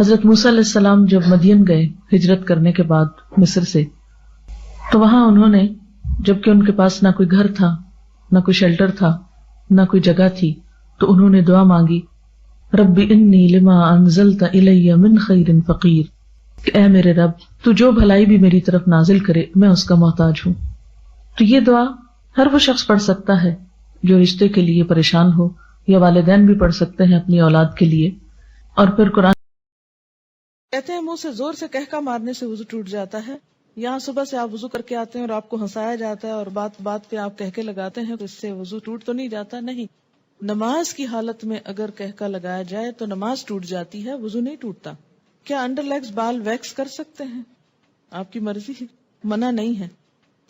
حضرت موسیٰ علیہ السلام جب مدین گئے ہجرت کرنے کے بعد مصر سے، تو وہاں انہوں نے، جبکہ ان کے پاس نہ کوئی گھر تھا، نہ کوئی شیلٹر تھا، نہ کوئی جگہ تھی، تو انہوں نے دعا مانگی، رب انی لما انزلت الی من خیر فقیر، کہ اے میرے رب تو جو بھلائی بھی میری طرف نازل کرے میں اس کا محتاج ہوں۔ تو یہ دعا ہر وہ شخص پڑھ سکتا ہے جو رشتے کے لیے پریشان ہو، یا والدین بھی پڑھ سکتے ہیں اپنی اولاد کے لیے۔ اور پھر قرآن کہتے ہیں منہ سے زور سے کہکا مارنے سے وضو ٹوٹ جاتا ہے۔ یہاں صبح سے آپ وضو کر کے آتے ہیں اور آپ کو ہنسایا جاتا ہے اور بات بات پہ آپ کہکے لگاتے ہیں، تو اس سے وضو ٹوٹ تو نہیں جاتا؟ نہیں، نماز کی حالت میں اگر کہکا لگایا جائے تو نماز ٹوٹ جاتی ہے، وضو نہیں ٹوٹتا۔ کیا انڈر لیگز بال ویکس کر سکتے ہیں؟ آپ کی مرضی ہے، منع نہیں ہے۔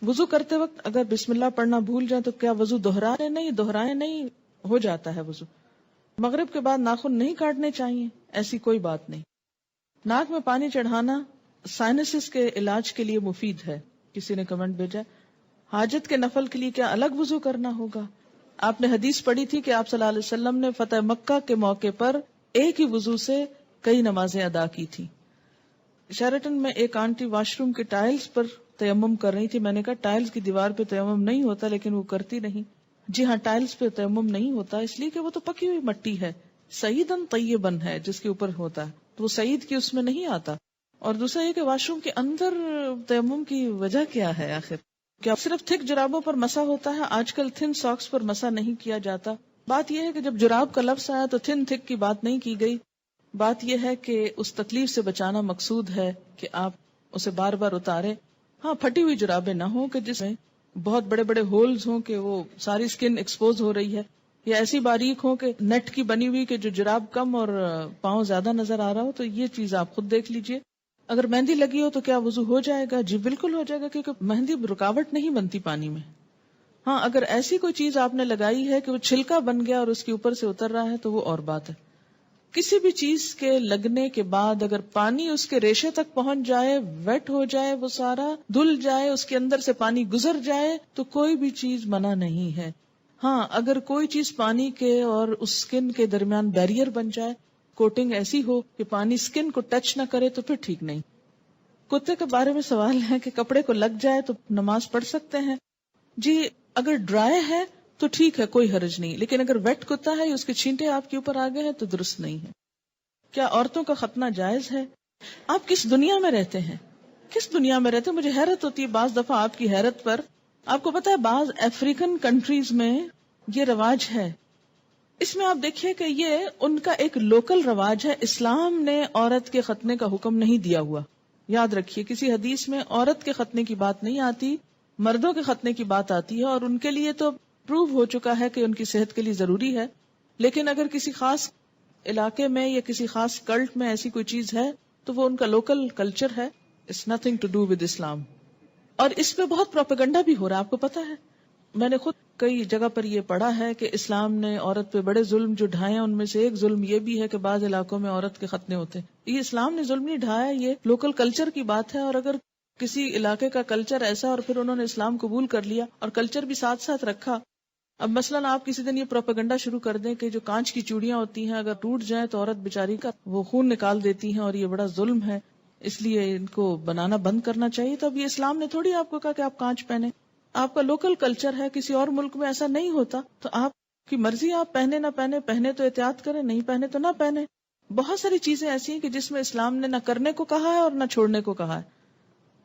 وضو کرتے وقت اگر بسم اللہ پڑھنا بھول جائیں تو کیا وضو دہرائے نہیں، ہو جاتا ہے وضو۔ مغرب کے بعد ناخن نہیں کاٹنے چاہیے، ایسی کوئی بات نہیں۔ ناک میں پانی چڑھانا سائنسز کے علاج کے لیے مفید ہے، کسی نے کمنٹ بھیجا۔ حاجت کے نفل کے لیے کیا الگ وضو کرنا ہوگا؟ آپ نے حدیث پڑھی تھی کہ آپ صلی اللہ علیہ وسلم نے فتح مکہ کے موقع پر ایک ہی وضو سے کئی نمازیں ادا کی تھی۔ شیرٹن میں ایک آنٹی واش روم کے ٹائلز پر تیمم کر رہی تھی۔ میں نے کہا ٹائلز کی دیوار پہ تیمم نہیں ہوتا، لیکن وہ کرتی نہیں۔ جی ہاں، ٹائلز پہ تیمم نہیں ہوتا اس لیے کہ وہ تو پکی ہوئی مٹی ہے، سعیدن طیبن ہے جس کے اوپر ہوتا ہے، تو وہ سعید کی اس میں نہیں آتا۔ اور دوسرا یہ کہ واش روم کے اندر تیمم کی وجہ کیا ہے آخر؟ کیا صرف تھک جرابوں پر مسا ہوتا ہے؟ آج کل تھن ساکس پر مسا نہیں کیا جاتا۔ بات یہ ہے کہ جب جراب کا لفظ آیا تو تھن تھک کی بات نہیں کی گئی۔ بات یہ ہے کہ اس تکلیف سے بچانا مقصود ہے کہ آپ اسے بار بار اتاریں۔ ہاں، پھٹی ہوئی جرابیں نہ ہوں کہ جس میں بہت بڑے بڑے ہولز ہوں کہ وہ ساری سکن ایکسپوز ہو رہی ہے، یا ایسی باریک ہو کہ نیٹ کی بنی ہوئی کہ جو جراب کم اور پاؤں زیادہ نظر آ رہا ہو، تو یہ چیز آپ خود دیکھ لیجئے۔ اگر مہندی لگی ہو تو کیا وضو ہو جائے گا؟ جی بالکل ہو جائے گا، کیونکہ مہندی رکاوٹ نہیں بنتی پانی میں۔ ہاں، اگر ایسی کوئی چیز آپ نے لگائی ہے کہ وہ چھلکا بن گیا اور اس کے اوپر سے اتر رہا ہے تو وہ اور بات ہے۔ کسی بھی چیز کے لگنے کے بعد اگر پانی اس کے ریشے تک پہنچ جائے، ویٹ ہو جائے، وہ سارا دھل جائے، اس کے اندر سے پانی گزر جائے، تو کوئی بھی چیز منع نہیں ہے۔ ہاں، اگر کوئی چیز پانی کے اور اس سکن کے درمیان بیریئر بن جائے، کوٹنگ ایسی ہو کہ پانی سکن کو ٹچ نہ کرے، تو پھر ٹھیک نہیں۔ کتے کے بارے میں سوال ہے کہ کپڑے کو لگ جائے تو نماز پڑھ سکتے ہیں؟ جی، اگر ڈرائی ہے تو ٹھیک ہے، کوئی حرج نہیں، لیکن اگر ویٹ کتا ہے یا اس کے چھینٹے آپ کے اوپر آ گئے ہیں تو درست نہیں ہے۔ کیا عورتوں کا ختنہ جائز ہے؟ آپ کس دنیا میں رہتے ہیں؟ کس دنیا میں رہتے ہیں؟ مجھے حیرت ہوتی ہے بعض دفعہ آپ کی حیرت پر۔ آپ کو پتا ہے بعض افریقن کنٹریز میں یہ رواج ہے۔ اس میں آپ دیکھیے کہ یہ ان کا ایک لوکل رواج ہے۔ اسلام نے عورت کے ختنے کا حکم نہیں دیا ہوا۔ یاد رکھیے، کسی حدیث میں عورت کے ختنے کی بات نہیں آتی، مردوں کے ختنے کی بات آتی ہے، اور ان کے لیے تو پروو ہو چکا ہے کہ ان کی صحت کے لیے ضروری ہے۔ لیکن اگر کسی خاص علاقے میں یا کسی خاص کلٹ میں ایسی کوئی چیز ہے تو وہ ان کا لوکل کلچر ہے، it's nothing to do with Islam. اور اس پہ بہت پروپیگنڈا بھی ہو رہا ہے، آپ کو پتا ہے۔ میں نے خود کئی جگہ پر یہ پڑھا ہے کہ اسلام نے عورت پہ بڑے ظلم جو ڈھائے ہیں، ان میں سے ایک ظلم یہ بھی ہے کہ بعض علاقوں میں عورت کے ختنے ہوتے ہیں۔ یہ اسلام نے ظلم نہیں ڈھایا، یہ لوکل کلچر کی بات ہے۔ اور اگر کسی علاقے کا کلچر ایسا اور پھر انہوں نے اسلام قبول کر لیا اور کلچر بھی ساتھ ساتھ رکھا، اب مثلاً آپ کسی دن یہ پروپیگنڈا شروع کر دیں کہ جو کانچ کی چوڑیاں ہوتی ہیں اگر ٹوٹ جائیں تو عورت بیچاری کا وہ خون نکال دیتی ہیں اور یہ بڑا ظلم ہے، اس لیے ان کو بنانا بند کرنا چاہیے۔ تو اب یہ اسلام نے تھوڑی آپ کو کہا کہ آپ کانچ پہنے، آپ کا لوکل کلچر ہے، کسی اور ملک میں ایسا نہیں ہوتا، تو آپ کی مرضی، آپ پہنے نہ پہنے، پہنے تو احتیاط کریں، نہیں پہنے تو نہ پہنے۔ بہت ساری چیزیں ایسی ہیں کہ جس میں اسلام نے نہ کرنے کو کہا ہے اور نہ چھوڑنے کو کہا ہے۔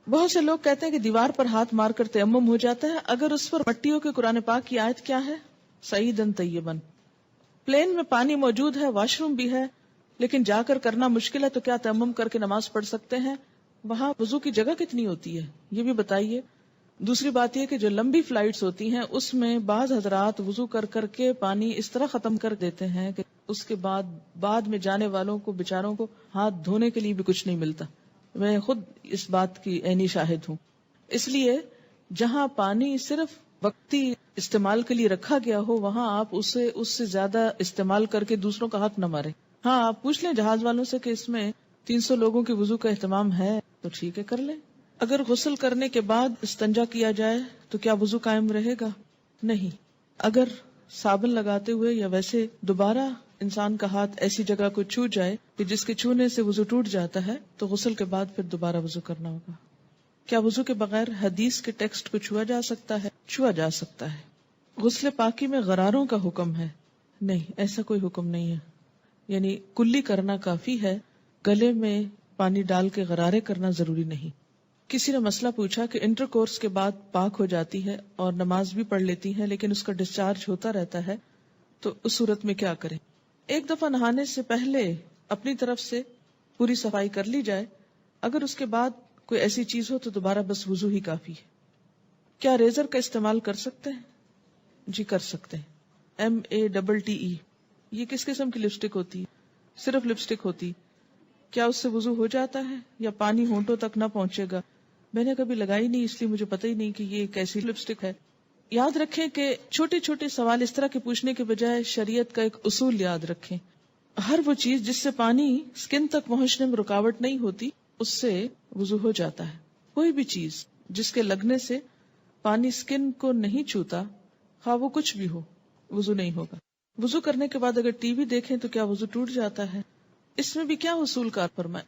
بہت سے لوگ کہتے ہیں کہ دیوار پر ہاتھ مار کر تیمم ہو جاتا ہے، اگر اس پر مٹی ہو کے قرآن پاک کی آیت کیا ہے؟ سعیدن طیبن۔ پلین میں پانی موجود ہے، واش روم بھی ہے، لیکن جا کر کرنا مشکل ہے، تو کیا تیمم کر کے نماز پڑھ سکتے ہیں؟ وہاں وضو کی جگہ کتنی ہوتی ہے یہ بھی بتائیے۔ دوسری بات یہ کہ جو لمبی فلائٹس ہوتی ہیں اس میں بعض حضرات وضو کر کر کے پانی اس طرح ختم کر دیتے ہیں کہ اس کے بعد میں جانے والوں کو بیچاروں کو ہاتھ دھونے کے لیے بھی کچھ نہیں ملتا۔ میں خود اس بات کی عینی شاہد ہوں۔ اس لیے جہاں پانی صرف وقتی استعمال کے لیے رکھا گیا ہو وہاں آپ اس سے زیادہ استعمال کر کے دوسروں کا حق نہ ماریں۔ ہاں، آپ پوچھ لیں جہاز والوں سے کہ اس میں 300 لوگوں کے وضو کا اہتمام ہے تو ٹھیک ہے، کر لیں۔ اگر غسل کرنے کے بعد استنجا کیا جائے تو کیا وضو قائم رہے گا؟ نہیں۔ اگر صابن لگاتے ہوئے یا ویسے دوبارہ انسان کا ہاتھ ایسی جگہ کو چھو جائے کہ جس کے چھونے سے وضو ٹوٹ جاتا ہے تو غسل کے بعد پھر دوبارہ وضو کرنا ہوگا. کیا وضو کے بغیر حدیث کے ٹیکسٹ کو چھوا جا سکتا ہے؟ چھوا جا سکتا ہے. غسل پاکی میں غراروں کا حکم ہے؟ نہیں، ایسا کوئی حکم نہیں ہے. یعنی کلی کرنا کافی ہے، گلے میں پانی ڈال کے غرارے کرنا ضروری نہیں. کسی نے مسئلہ پوچھا کہ انٹر کورس کے بعد پاک ہو جاتی ہے اور نماز بھی پڑھ لیتی ہے لیکن اس کا ڈسچارج ہوتا رہتا ہے، تو اس صورت میں کیا کریں؟ ایک دفعہ نہانے سے پہلے اپنی طرف سے پوری صفائی کر لی جائے. اگر اس کے بعد کوئی ایسی چیز ہو تو دوبارہ بس وضو ہی کافی ہے. کیا ریزر کا استعمال کر سکتے ہیں؟ جی کر سکتے ہیں. MATTE یہ کس قسم کی لپسٹک ہوتی ہے؟ صرف لپسٹک ہوتی ہے. کیا اس سے وضو ہو جاتا ہے یا پانی ہونٹوں تک نہ پہنچے گا؟ میں نے کبھی لگائی نہیں، اس لیے مجھے پتہ ہی نہیں کہ یہ ایک ایسی لپسٹک ہے. یاد رکھیں کہ چھوٹے چھوٹے سوال اس طرح کے پوچھنے کے بجائے شریعت کا ایک اصول یاد رکھیں. ہر وہ چیز جس سے پانی سکن تک پہنچنے میں رکاوٹ نہیں ہوتی اس سے وضو ہو جاتا ہے. کوئی بھی چیز جس کے لگنے سے پانی سکن کو نہیں چھوتا، خواہ وہ کچھ بھی ہو، وضو نہیں ہوگا. وضو کرنے کے بعد اگر ٹی وی دیکھیں تو کیا وضو ٹوٹ جاتا ہے؟ اس میں بھی کیا اصول کار فرمائے؟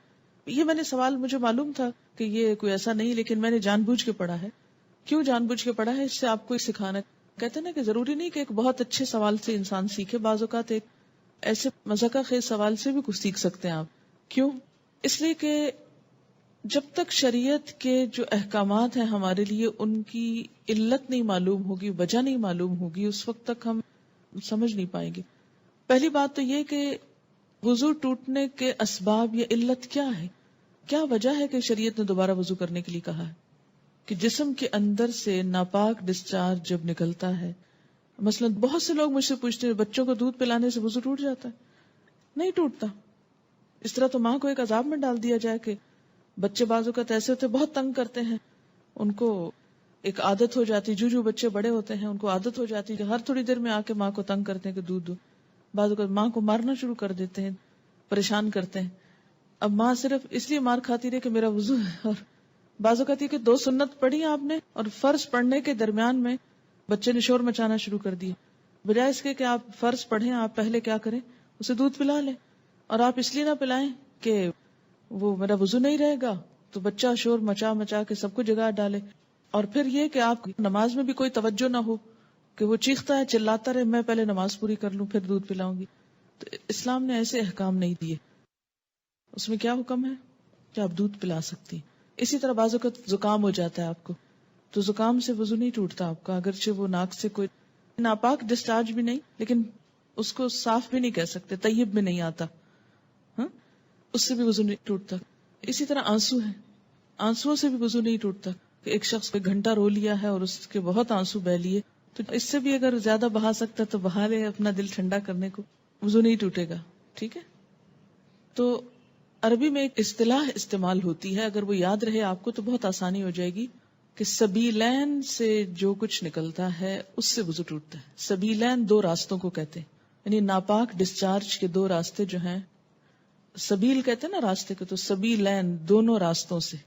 یہ میں نے سوال، مجھے معلوم تھا کہ یہ کوئی ایسا نہیں، لیکن میں نے جان بوجھ کے پڑھا ہے. کیوں جان بوجھ کے پڑھا ہے؟ اس سے آپ کو سکھانا. کہتے ہیں نا کہ ضروری نہیں کہ ایک بہت اچھے سوال سے انسان سیکھے، بعض اوقات ایک ایسے مذاقہ خیز سوال سے بھی کچھ سیکھ سکتے ہیں آپ. کیوں؟ اس لیے کہ جب تک شریعت کے جو احکامات ہیں ہمارے لیے ان کی علت نہیں معلوم ہوگی، وجہ نہیں معلوم ہوگی، اس وقت تک ہم سمجھ نہیں پائیں گے. پہلی بات تو یہ کہ وضو ٹوٹنے کے اسباب یا علت کیا ہے؟ کیا وجہ ہے کہ شریعت نے دوبارہ وضو کرنے کے لیے کہا ہے؟ کہ جسم کے اندر سے ناپاک ڈسچارج جب نکلتا ہے. مثلا بہت سے لوگ مجھ سے پوچھتے ہیں بچوں کو دودھ پلانے سے وضو ٹوٹ جاتا ہے؟ نہیں ٹوٹتا. اس طرح تو ماں کو ایک عذاب میں ڈال دیا جائے کہ بچے بعض اوقات ایسے ہوتے بہت تنگ کرتے ہیں، ان کو ایک عادت ہو جاتی، جو بچے بڑے ہوتے ہیں ان کو عادت ہو جاتی کہ ہر تھوڑی دیر میں آ کے ماں کو تنگ کرتے ہیں کہ دودھ دو. بعض اوقات ماں کو مارنا شروع کر دیتے ہیں، پریشان کرتے ہیں. اب ماں صرف اس لیے مار کھاتی رہے کہ میرا وضو ہے. اور بعض اوقات یہ کہ 2 سنت پڑھی آپ نے اور فرض پڑھنے کے درمیان میں بچے نے شور مچانا شروع کر دیا. بجائے اس کے کہ آپ فرض پڑھیں، آپ پہلے کیا کریں، اسے دودھ پلا لیں. اور آپ اس لیے نہ پلائیں کہ وہ میرا وضو نہیں رہے گا، تو بچہ شور مچا مچا کے سب کو جگا ڈالے. اور پھر یہ کہ آپ نماز میں بھی کوئی توجہ نہ ہو کہ وہ چیختا ہے چلاتا رہے، میں پہلے نماز پوری کر لوں پھر دودھ پلاؤں گی. تو اسلام نے ایسے احکام نہیں دیے. اس میں کیا حکم ہے کہ آپ دودھ پلا سکتی. اسی طرح بعض اوقات زکام ہو جاتا ہے آپ کو، تو زکام سے وضو نہیں ٹوٹتا آپ کا، اگرچہ وہ ناک سے کوئی ناپاک ڈسچارج بھی نہیں، لیکن اس کو صاف بھی نہیں کہہ سکتے، طیب میں نہیں آتا، ہاں اس سے بھی وضو نہیں ٹوٹتا. اسی طرح آنسو ہے، آنسوؤں سے بھی وضو نہیں ٹوٹتا. کہ ایک شخص کو گھنٹہ رو لیا ہے اور اس کے بہت آنسو بہ لیے، تو اس سے بھی اگر زیادہ بہا سکتا تو بہا لے اپنا دل ٹھنڈا کرنے کو، وضو نہیں ٹوٹے گا. ٹھیک ہے. تو عربی میں ایک اصطلاح استعمال ہوتی ہے، اگر وہ یاد رہے آپ کو تو بہت آسانی ہو جائے گی، کہ سبیلین سے جو کچھ نکلتا ہے اس سے وضو ٹوٹتا ہے. سبیلین 2 راستوں کو کہتے ہیں، یعنی ناپاک ڈسچارج کے 2 راستے جو ہیں، سبیل کہتے ہیں نا راستے کو، تو سبیلین دونوں راستوں سے.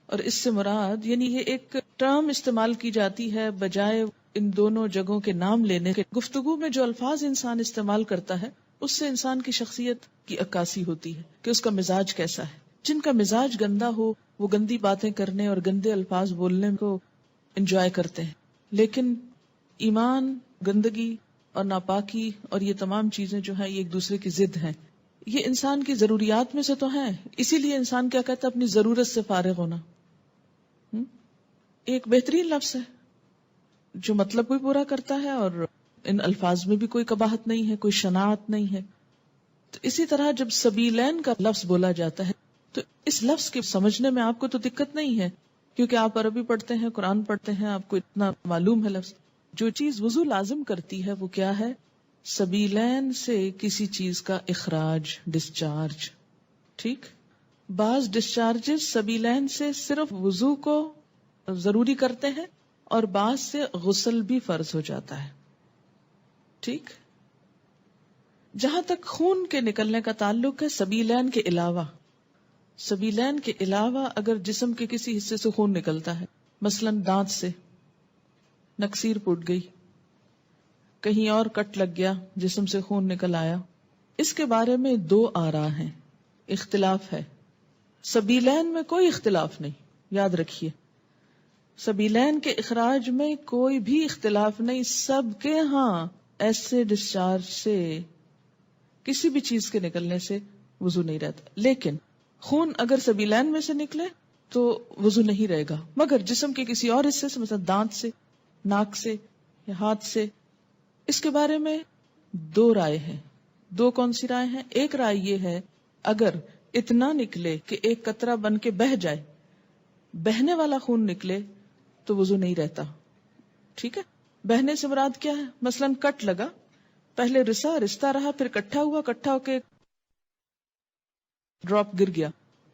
اور اس سے مراد یعنی یہ ایک ٹرم استعمال کی جاتی ہے بجائے ان دونوں جگہوں کے نام لینے کے. گفتگو میں جو الفاظ انسان استعمال کرتا ہے اس سے انسان کی شخصیت کی عکاسی ہوتی ہے کہ اس کا مزاج کیسا ہے. جن کا مزاج گندا ہو وہ گندی باتیں کرنے اور گندے الفاظ بولنے کو انجوائے کرتے ہیں، لیکن ایمان، گندگی اور ناپاکی اور یہ تمام چیزیں جو ہیں یہ ایک دوسرے کی ضد ہیں. یہ انسان کی ضروریات میں سے تو ہیں، اسی لیے انسان کیا کہتا ہے، اپنی ضرورت سے فارغ ہونا. ایک بہترین لفظ ہے جو مطلب بھی پورا کرتا ہے اور ان الفاظ میں بھی کوئی قباحت نہیں ہے، کوئی شناعت نہیں ہے. تو اسی طرح جب سبیلین کا لفظ بولا جاتا ہے تو اس لفظ کے سمجھنے میں آپ کو تو دقت نہیں ہے، کیونکہ آپ عربی پڑھتے ہیں، قرآن پڑھتے ہیں، آپ کو اتنا معلوم ہے لفظ. جو چیز وضو لازم کرتی ہے وہ کیا ہے؟ سبیلین سے کسی چیز کا اخراج، ڈسچارج. ٹھیک. بعض ڈسچارجز سبیلین سے صرف وضو کو ضروری کرتے ہیں اور بعض سے غسل بھی فرض ہو جاتا ہے. ٹھیک. جہاں تک خون کے نکلنے کا تعلق ہے، سبیلین کے علاوہ اگر جسم کے کسی حصے سے خون نکلتا ہے، مثلا دانت سے نکسیر پھوٹ گئی، کہیں اور کٹ لگ گیا، جسم سے خون نکل آیا، اس کے بارے میں دو آراء ہیں، اختلاف ہے. سبیلین میں کوئی اختلاف نہیں، یاد رکھیے، سبیلین کے اخراج میں کوئی بھی اختلاف نہیں. سب کے ہاں ایسے ڈسچارج سے، کسی بھی چیز کے نکلنے سے وضو نہیں رہتا. لیکن خون اگر سبیلین میں سے نکلے تو وضو نہیں رہے گا، مگر جسم کے کسی اور حصے سے، مثلا دانت سے، ناک سے یا ہاتھ سے. اس کے بارے میں دو رائے ہیں. دو کون سی رائے ہیں؟ ایک رائے یہ ہے اگر اتنا نکلے کہ ایک قطرہ بن کے بہہ جائے، بہنے والا خون نکلے تو وضو نہیں رہتا. ٹھیک ہے، بہنے سے مراد کیا ہے؟ مثلا کٹ لگا، پہلے رستا رہا، پھر کٹھا ہوا، کٹھا ہو کے ڈراپ گر گیا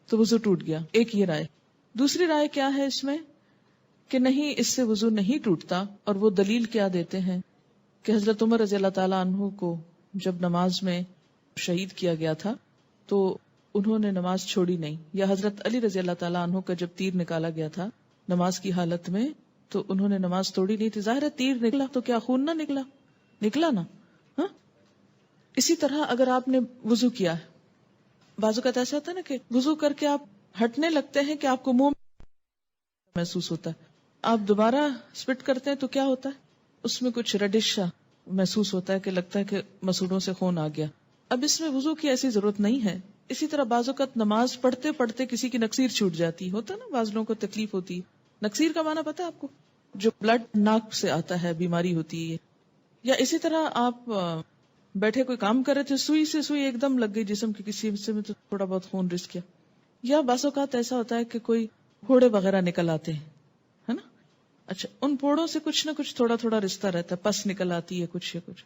تو وضو ٹوٹ گیا. ایک یہ رائے. دوسری رائے کیا ہے اس میں کہ نہیں، اس سے وضو نہیں ٹوٹتا. اور وہ دلیل کیا دیتے ہیں کہ حضرت عمر رضی اللہ تعالیٰ عنہ کو جب نماز میں شہید کیا گیا تھا تو انہوں نے نماز چھوڑی نہیں. یا حضرت علی رضی اللہ تعالیٰ عنہ کا جب تیر نکالا گیا تھا نماز کی حالت میں تو انہوں نے نماز توڑی نہیں تھی. ظاہر ہے تیر نکلا تو کیا خون نہ نکلا؟ نکلا نا. ہاں، اسی طرح اگر آپ نے وضو کیا ہے، بعض اوقات ایسا ہوتا ہے نا کہ وضو کر کے آپ ہٹنے لگتے ہیں کہ آپ کو منہ محسوس ہوتا ہے، آپ دوبارہ سپٹ کرتے ہیں تو کیا ہوتا ہے؟ اس میں کچھ ریڈش محسوس ہوتا ہے کہ لگتا ہے کہ مسوڑوں سے خون آ گیا. اب اس میں وضو کی ایسی ضرورت نہیں ہے. اسی طرح بعض اوقات نماز پڑھتے پڑھتے کسی کی نکسیر چھوٹ جاتی ہوتا ہے نا، بعض لوگوں کو تکلیف ہوتی ہے. نکسیر کا معنی پتا ہے آپ کو؟ جو بلڈ ناک سے آتا ہے، بیماری ہوتی ہے. یا اسی طرح آپ بیٹھے کوئی کام کر رہے تھے، سوئی سے سوئی ایک دم لگ گئی جسم کے کسی حصے میں تو تھوڑا بہت خون رس گیا. یا بعض اوقات ایسا ہوتا ہے کہ کوئی پھوڑے وغیرہ نکل آتے ہیں، ہے نا. اچھا، ان پھوڑوں سے کچھ نہ کچھ تھوڑا تھوڑا رشتہ رہتا ہے، پس نکل آتی ہے کچھ یا کچھ.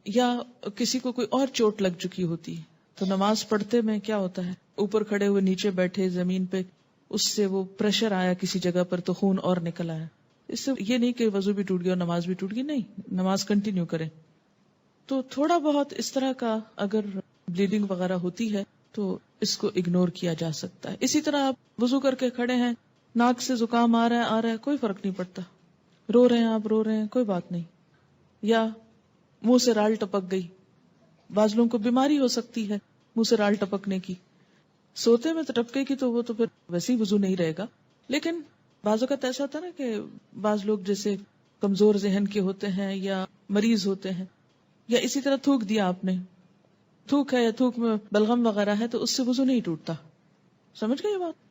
یا کسی کو کوئی اور چوٹ لگ چکی ہوتی ہے تو نماز پڑھتے میں کیا ہوتا ہے، اوپر کھڑے ہوئے نیچے بیٹھے زمین پہ، اس سے وہ پریشر آیا کسی جگہ پر تو خون اور نکل آیا. اس سے یہ نہیں کہ وضو بھی ٹوٹ گیا اور نماز بھی ٹوٹ گئی، نہیں، نماز کنٹینیو کریں. تو تھوڑا بہت اس طرح کا اگر بلیڈنگ وغیرہ ہوتی ہے تو اس کو اگنور کیا جا سکتا ہے. اسی طرح آپ وضو کر کے کھڑے ہیں، ناک سے زکام آ رہا ہے، کوئی فرق نہیں پڑتا. رو رہے ہیں آپ، رو رہے ہیں، کوئی بات نہیں. یا منہ سے رال ٹپک گئی، بعض لوگوں کو بیماری ہو سکتی ہے منہ سے رال ٹپکنے کی، سوتے میں تو ٹپکے کی تو وہ تو پھر ویسے ہی وضو نہیں رہے گا. لیکن بعض اوقات ایسا ہوتا ہے نا کہ بعض لوگ جیسے کمزور ذہن کے ہوتے ہیں یا مریض ہوتے ہیں، یا اسی طرح تھوک دیا آپ نے، تھوک ہے یا تھوک میں بلغم وغیرہ ہے تو اس سے وضو نہیں ٹوٹتا. سمجھ گئے یہ بات؟